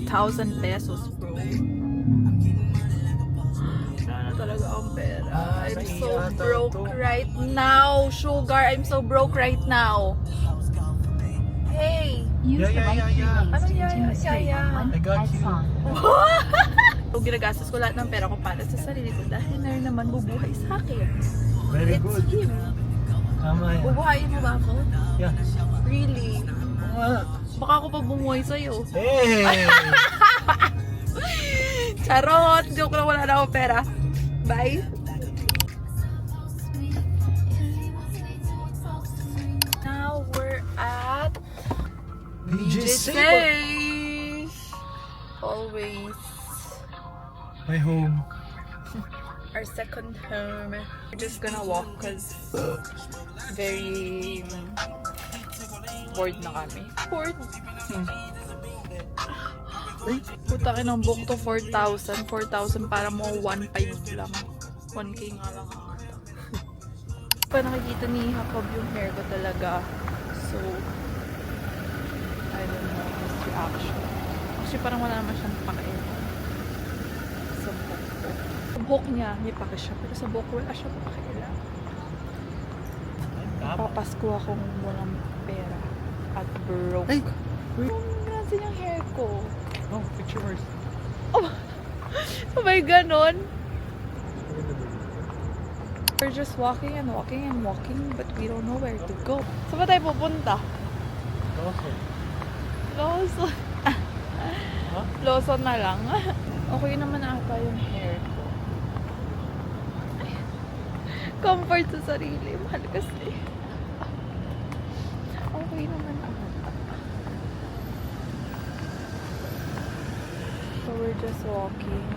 4,000 pesos, bro. Sana talaga ang pera. I'm so broke right now. Sugar, I'm so broke right now. Hey! Use the right freeway Ano to yaya? continue straight on Yaya? 1 at Song. So, ginagastos ko lahat ng pera ko para sa sarili ko dahil meron naman bubuhay sa akin. Very It's good. him. Tama yan. Bubuhayin mo ba ako? Yeah. Really? Ah. Baka ako pa bumuhay sa'yo. Hey! Charot! Joke lang, wala na akong pera. Bye! Now we're at BGC! Always My home. our second home. We're just gonna walk because very bored na kami. Bored? Ay, Puta ka ng book to 4,000. 4,000 para mo 1,500 lang. 1K nga lang ata. Pa nakikita ni Jacob yung hair ko talaga. So, I don't know his reaction. Actually, parang wala naman siyang pakialam sa book ko. Sa book niya, may paki siya. Pero sa book ko, wala siyang pakialam. Papasko akong walang pera at broke. Ay! Wait. Nasin yung hair ko. Oh, picture first. Sabay ganon. We're just walking and walking and walking, but we don't know where to go. Saan ba tayo pupunta? Lawson. Lawson. Huh? Lawson na lang. Okay naman ata yung hair ko. Comfort sa sarili. Mahal kasi. Okay naman ata. So we're just walking,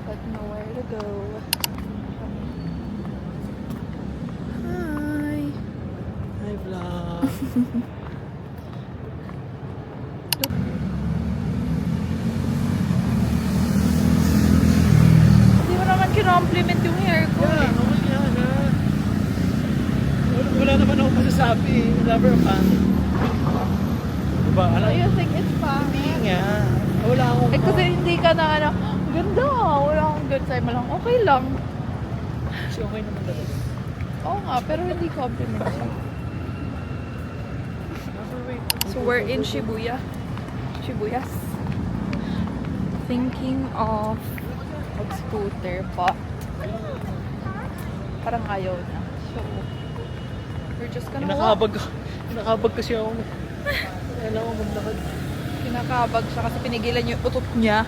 but nowhere to go. Hi! Hi, vlog. Hindi mo naman kinompliment yung hair ko. Yeah, naman yan, ah. Wala naman ako masasabi. Never a fan. Diba? So Alam, you think it's hindi pangit? nga. Wala akong Eh kasi hindi ka na ano, ganda, wala akong good side mo lang. Okay lang. Kasi okay naman talaga. Oo nga, pero hindi compliment siya. Never wait. So we're in Shibuya. Shibuyas. Thinking of mag-scooter, but parang ayaw na. So, we're just gonna walk. Kinakabag kasi ako. Kailangan ko maglakad. Kinakabag siya kasi pinigilan yung utot niya.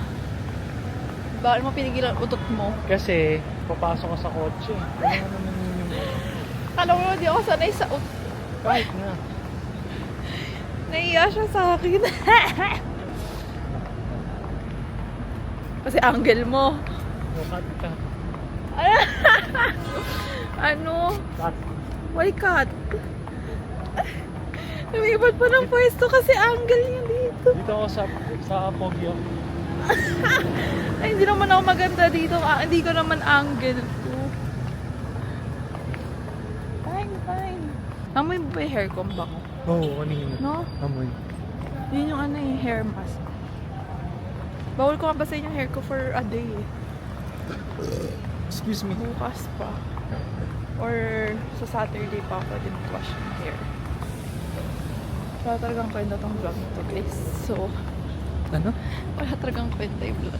Bakit mo pinigilan ang utot mo? Kasi, papasok ka sa kotse. Kaya naman yun yung... Kala mo hindi ako sanay sa utot. Kahit na. Naiya siya sa akin. Kasi angle mo. Cut ka. Ano? Cut. Why cut? Lumipat pa ng pwesto kasi angle niya dito. Dito ako sa Poggio. Ay, hindi naman ako maganda dito. Hindi ko naman angle ko. Fine, fine. Amoy mo ba yung hair ko? Ang bango? Oo, kanina. No? Amoy. Yun yung ano yung hair mask. Bawal ko nga basahin yung hair ko for a day eh. Excuse me. Bukas pa. Or sa Saturday pa ako din wash yung hair. Wala talagang kwenta tong vlog na to guys. So, Ano? wala talagang kwenta yung vlog.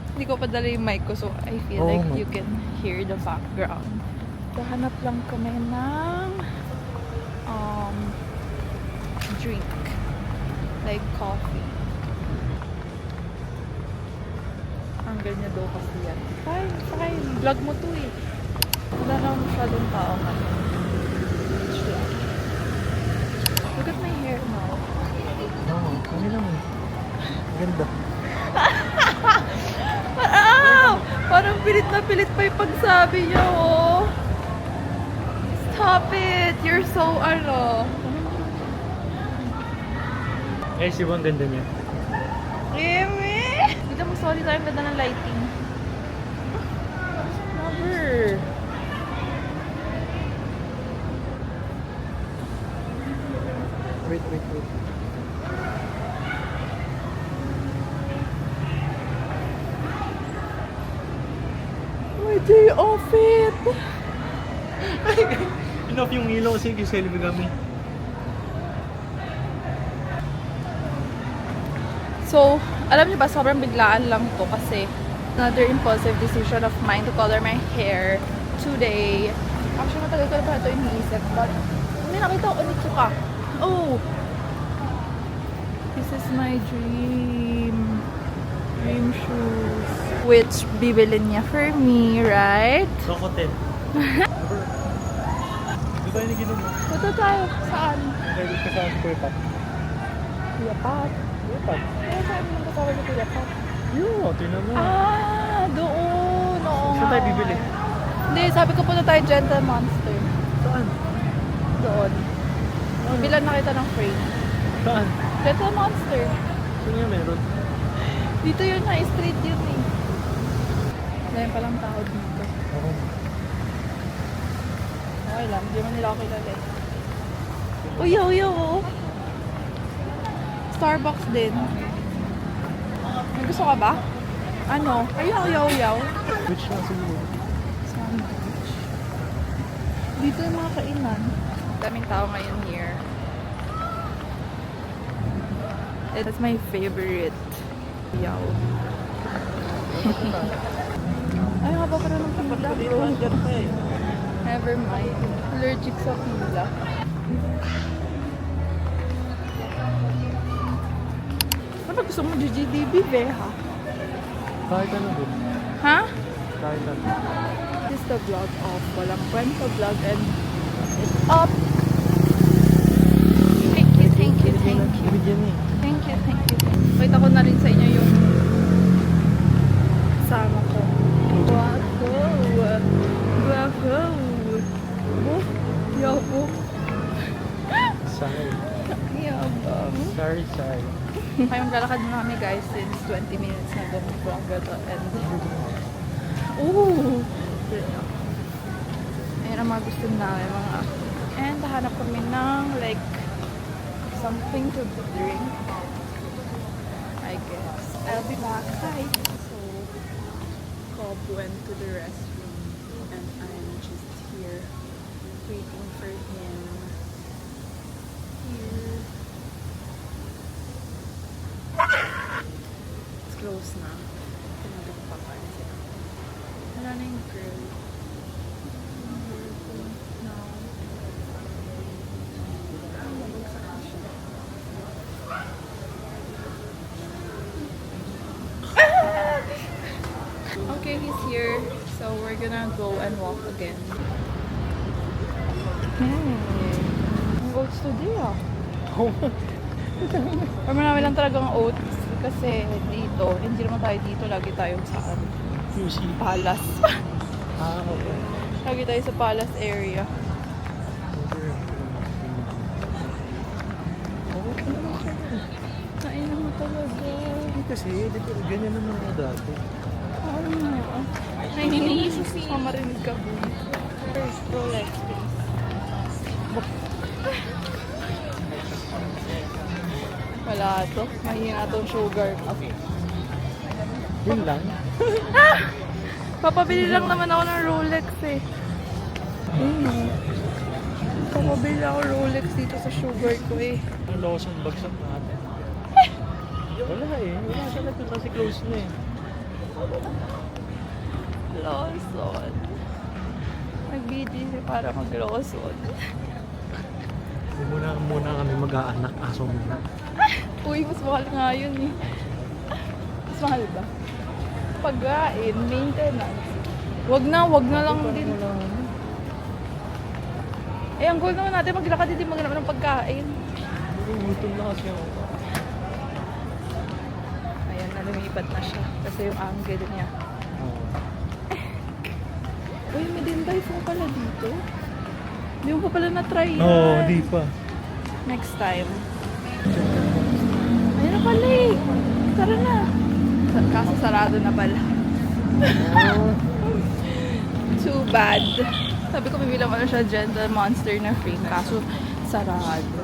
Hindi ko padala yung mic ko so I feel Oo like nga. you can hear the background. Kahanap lang kami ng drink. Like coffee. Ang ganyan daw kasi yan. Fine, fine. Vlog mo to eh. Wala naman masyadong tao man. Look at my hair now. Oo, kami naman. Ganda. Parang pilit na pilit pa yung pagsabi niya, oh. Stop it! You're so, ano. Eh, si Bang ganda niya. Eme! Dito mo, sorry tayo. Ang ganda ng lighting. Never. Wait. Day off it! Enough yung ilaw kasi Giselle Bigami. So, alam niyo ba, sobrang biglaan lang to kasi another impulsive decision of mine to color my hair today. Actually, matagal ko na pala ito iniisip, but may nakita ko Onitsuka. Oh! This is my dream shoes. Which bibilin niya for me, right? Rokoten. Di ba yung ginom mo? Punta tayo. Saan? Nagagod ka sa Kuya Pat. Kuya Pat. Kuya Pat? Ano saan mo kasama ni Kuya Pat? Yun, tinan mo. Doon. Oo Saan nga. tayo bibili? Hindi, sabi ko punta tayo Gentle Monster. Saan? Doon. Bilan na kita ng frame. Saan? Gentle Monster. Saan nga meron? Dito yun na, street yun eh. Dahil palang tao dito. Oo. Okay lang, hindi man nila ako kilala eh. Uyaw, oh. Starbucks din. May gusto ka ba? Ano? Uyaw. Which one siguro? Sandwich. Dito yung mga kainan. Daming tao ngayon here. It's my favorite. Yaw. Ay, haba pa rin ng pila, bro. Never mind. Allergic sa pila. Ano ba gusto mo, GGDB, Beha? Kahit ano din. Ha? Kahit ano. This is the vlog of Walang Kwento Vlog and it's up. Thank you. Bigyan eh. Thank you. Pakita ko na rin sa inyo yung kasama ko. Guwapo. Yabo. Sorry. Yabang. Sorry. Kaya maglalakad na kami guys since 20 minutes na bumibongga to and ooh! Ayan ang mga gusto namin mga and hanap kami ng like something to drink I guess. I'll be back. Hi! So, Cobb went to the restroom and I'm just here waiting for him here. It's close na. Pinagod pa pa siya. Wala na yung girl. No. Mabagsak na siya. Okay, he's here. So we're gonna go and walk again. Hey. Ang oats today ah. Or marami lang talagang oats kasi dito, hindi naman tayo dito, lagi tayong saan? QC. Palace. Okay. Lagi tayo sa Palace area. Kain naman talaga. Hindi kasi, ganyan naman ako dati. Oo nga. Nahihiniis ka marinig ka po. First, Rolex, please. Wala to. Mahina tong sugar. Okay. Yun lang. Papabili lang naman ako ng Rolex eh. Papabili ako Rolex dito sa sugar ko eh. Ang Lawson bagsak natin. Wala eh. Wala talaga kasi close na eh. Lawson. Nag-BDC para mag-Lawson. Muna kami mag-aanak. Aso muna. Uy, mas mahal nga yun eh. Mas mahal ba? Pagkain, maintenance. Wag na lang din. Eh, ang goal naman natin, maglakad din maghanap ng pagkain. Gutom na kasi ako. Ayan, na lumipat na siya. Kasi yung angle niya. Uy, may Dinday Food pala dito. Hindi mo pa pala na-try yan. Oo, di pa. Next time. Ayun na pala eh. Tara na. Kaso sarado na pala. Too bad. Sabi ko bibila mo na siya Gentle Monster na frame. Kaso sarado.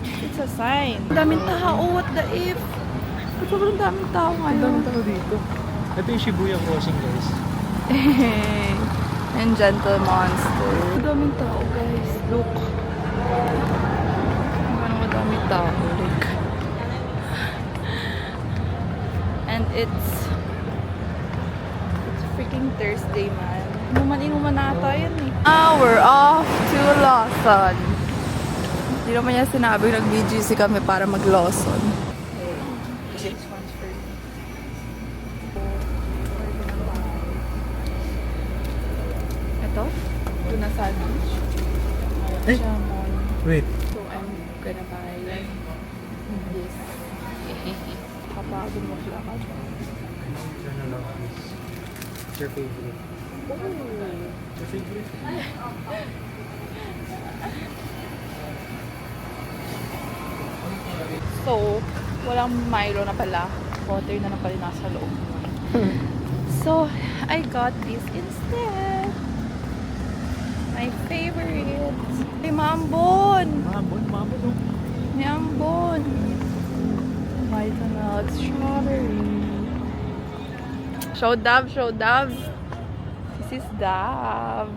It's a sign. Daming tao. What the if? Sobrang daming tao Ang ngayon. dami tao dito. Ito yung Shibuya Crossing guys. And gentle monster. Ang daming tao, guys. Look. Ang madaming tao. Like. And it's freaking Thursday, man. Inuman na ata yan eh. We're off to Lawson. Hindi naman niya sinabi nag-BGC kami para mag-Lawson. This one's for me. Ito? Tuna sandwich. Eh? Jamon. Wait. So I'm gonna buy this. Kapagod mo sila ka. What's your favorite? Your favorite? So, walang Milo na pala. Water na pala nasa loob. So, I got this instead. My favorite. May maambon. Mabon oh. May ambon. Vitamilk strawberry. Show Dove, show Dove. This is Dove.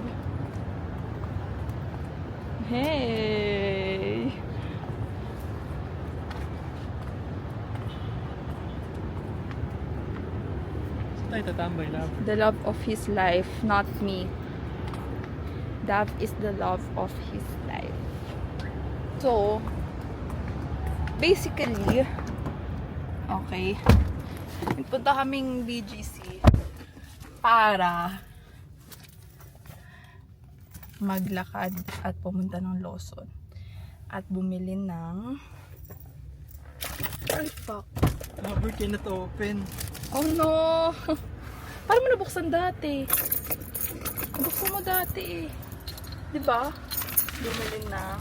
Hey. Saan tayo tatambay na? The love of his life, not me. Dove is the love of his life. So, basically, okay, nagpunta kaming BGC para maglakad at pumunta ng Lawson at bumili ng ay fuck. Robert, can not open. Oh no! Paano mo nabuksan dati? Nabuksan mo dati eh. Diba? Bumili ng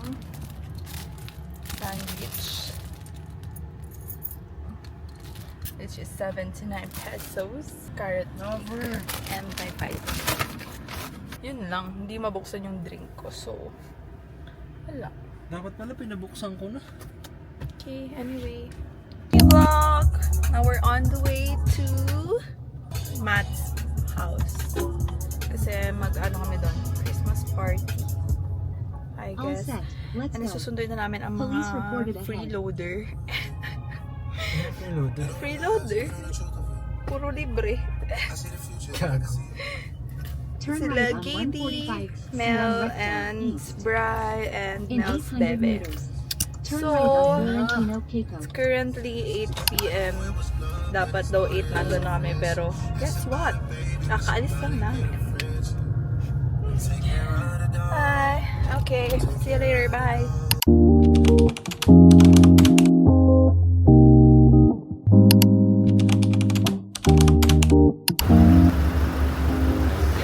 sandwich. Which is 79 pesos. Carrot Never. and my vitamin. Yun lang. Hindi mabuksan yung drink ko. So, wala. Dapat pala pinabuksan ko na. Okay, anyway. Vlog! Now we're on the way to Matt's house. Kasi mag-ano kami doon. Christmas party. I All guess. set. Let's And go. susunduin na namin ang Police reported mga ahead. freeloader. Hello, there. Freeloader? Puro libre. Gago. Turn Sila right on Gady, 145. Mel, Left and east. Bri, and In Mel's 800 bebe. meters. Turn So, right on Valentino Keiko. It's currently 8 p.m. Dapat daw 8 nandun na kami, pero guess what? Kakaalis lang namin. Bye! Okay, see you later. Bye!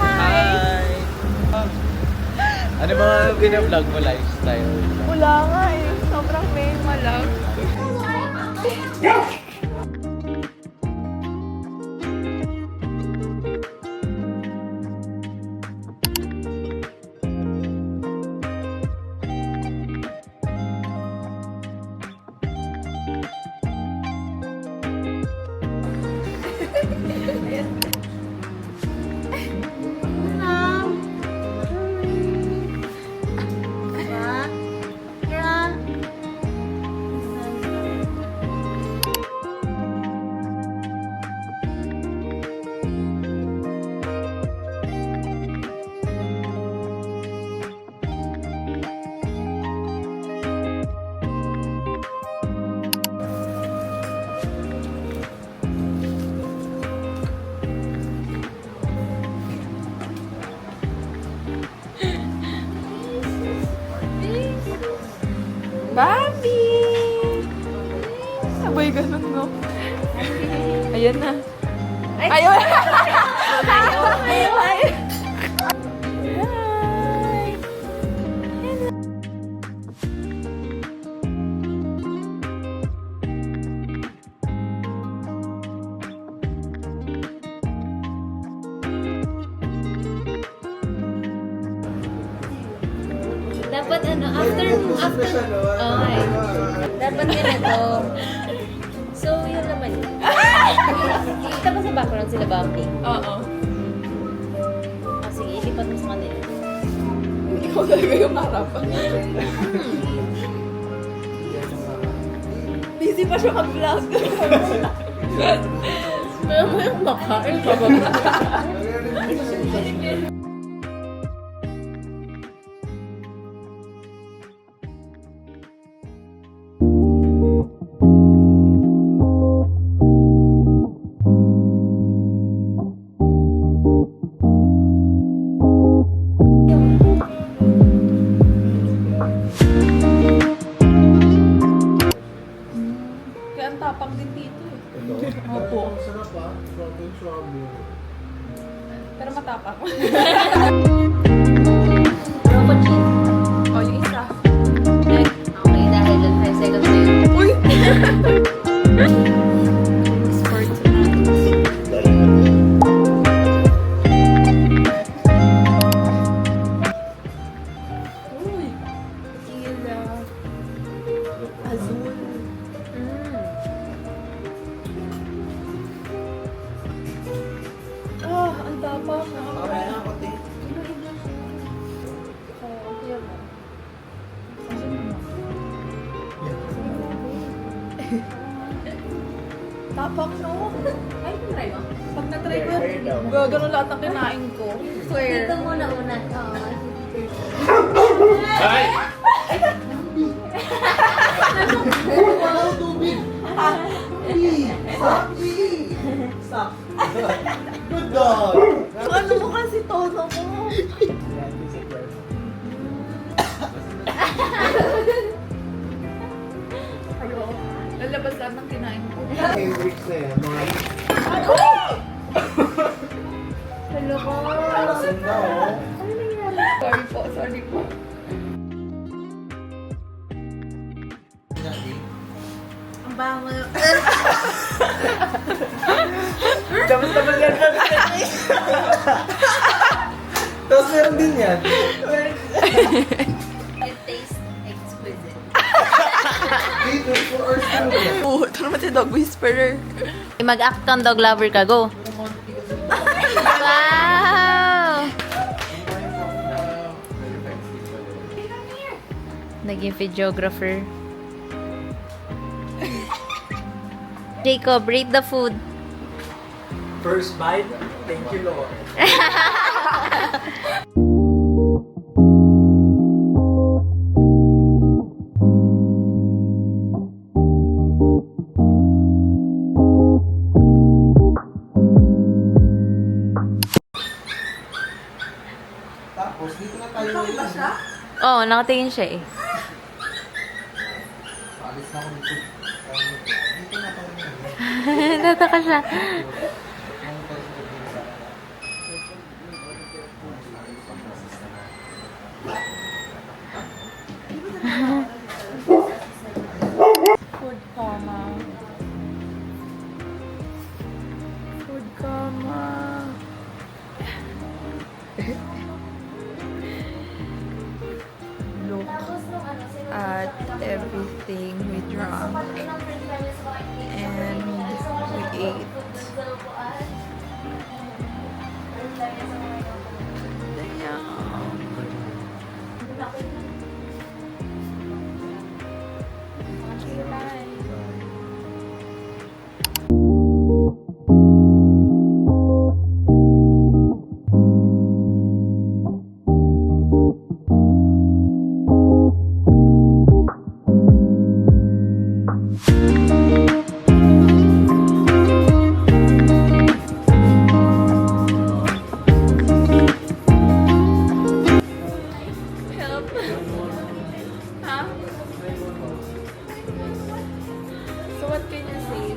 Hi! Ano ba bina-vlog mo lifestyle? Wala nga eh. Sobrang may malag. Bambi! Sabay ganun, no? Ayan na. Ayun! Ayun! Hi! Dapat ano, after, okay. Dapat ganito. So, yun naman yun. Kita ba sa background sila, Bambi? Oo. Ikaw talaga yung harap. Busy pa siya mag-vlog. Pero mo yung makain pa ba? Kaya ang tapang din dito eh. Opo. Sarap ah. Swabe. Pero matapang. Robo cheese. O, yung isa. Okay, dahil dyan 5 seconds na yun. Uy! It's for tonight. Uy! Tequila. Azul. Ah, ang tapang. Okay na ako, te. Oh, okay mo. Tapang, no? Ay, try mo. Pag na-try ko, gagano lahat ng kinain ko. Swear. Ito muna una. Oo. Ay! Wow, tubig! Stop! Good dog! Ano mo kasi tono mo? Hello? Lalabas lahat ng kinain ko. Favorites na yan. Mga Hello ko. asin na oh. Sorry po, sorry po. Ang bango yun. Dapat naman yan. Tapos meron din yan. It tastes exquisite. Dito, 4 hours na yan. Oo, ito naman si Dog Whisperer. Mag-act kang dog lover ka, go. Wow! Naging videographer. Jacob, rate the food. First bite, thank you Lord. Tapos, dito na tayo. Bakit ba siya? Oo, nakatingin siya eh. Alis na ako dito. Dito na tayo. Nataka siya. Food coma. Food coma. Look at everything we drank and we ate. Okay, bye. Help. Huh? So what can you say?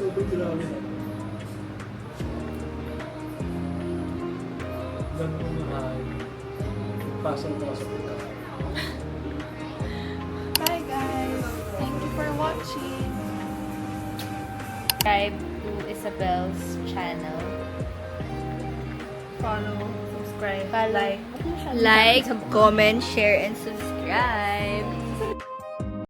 Tubig grabe. Ganun na ay. Pasok-pasok ito. Bye guys. Thank you for watching. Subscribe to Isabel's channel. Follow, subscribe, Follow. like. Like, comment, share, and subscribe.